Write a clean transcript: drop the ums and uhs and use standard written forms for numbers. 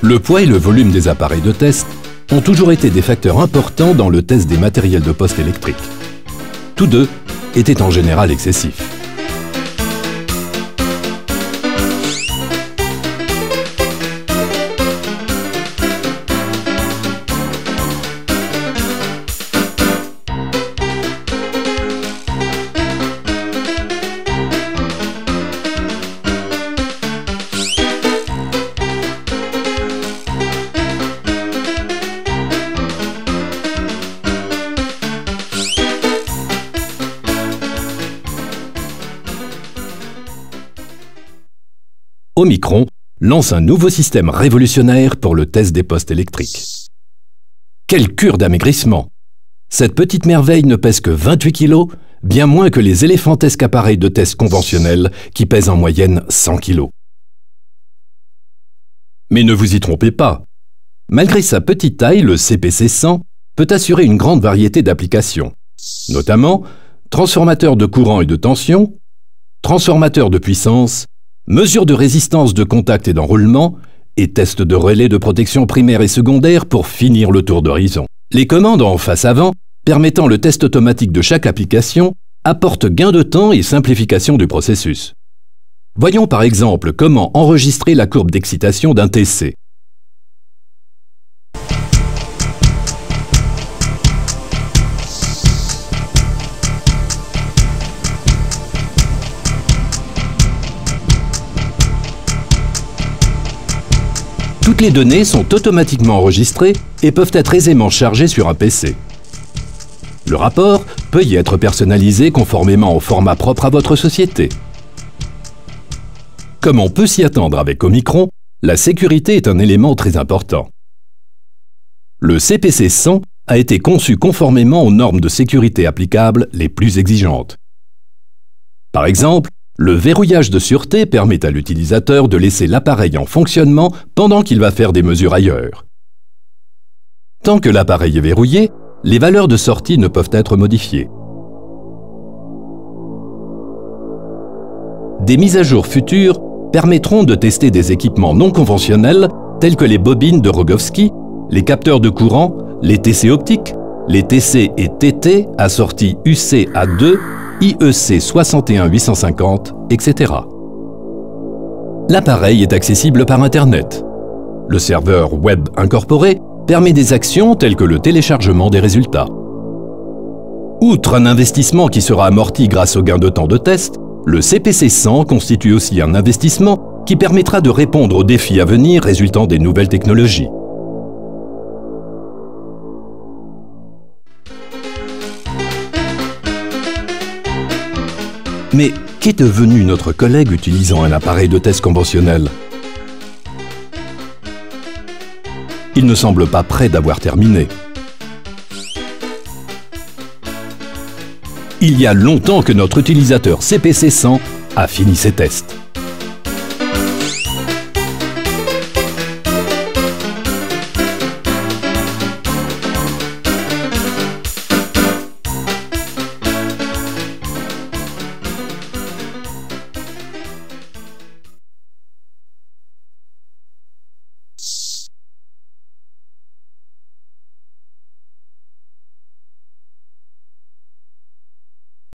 Le poids et le volume des appareils de test ont toujours été des facteurs importants dans le test des matériels de poste électrique. Tous deux étaient en général excessifs. Omicron lance un nouveau système révolutionnaire pour le test des postes électriques. Quelle cure d'amaigrissement! Cette petite merveille ne pèse que 28 kg, bien moins que les éléphantesques appareils de test conventionnels qui pèsent en moyenne 100 kg. Mais ne vous y trompez pas. Malgré sa petite taille, le CPC-100 peut assurer une grande variété d'applications, notamment transformateur de courant et de tension, transformateur de puissance, mesure de résistance de contact et d'enroulement, et test de relais de protection primaire et secondaire pour finir le tour d'horizon. Les commandes en face avant, permettant le test automatique de chaque application, apportent gain de temps et simplification du processus. Voyons par exemple comment enregistrer la courbe d'excitation d'un TC. Toutes les données sont automatiquement enregistrées et peuvent être aisément chargées sur un PC. Le rapport peut y être personnalisé conformément au format propre à votre société. Comme on peut s'y attendre avec Omicron, la sécurité est un élément très important. Le CPC-100 a été conçu conformément aux normes de sécurité applicables les plus exigeantes. Par exemple, le verrouillage de sûreté permet à l'utilisateur de laisser l'appareil en fonctionnement pendant qu'il va faire des mesures ailleurs. Tant que l'appareil est verrouillé, les valeurs de sortie ne peuvent être modifiées. Des mises à jour futures permettront de tester des équipements non conventionnels tels que les bobines de Rogowski, les capteurs de courant, les TC optiques, les TC et TT assortis UC-A2, IEC 61850, etc. L'appareil est accessible par Internet. Le serveur web incorporé permet des actions telles que le téléchargement des résultats. Outre un investissement qui sera amorti grâce au gain de temps de test, le CPC-100 constitue aussi un investissement qui permettra de répondre aux défis à venir résultant des nouvelles technologies. Mais qu'est devenu notre collègue utilisant un appareil de test conventionnel? Il ne semble pas prêt d'avoir terminé. Il y a longtemps que notre utilisateur CPC-100 a fini ses tests.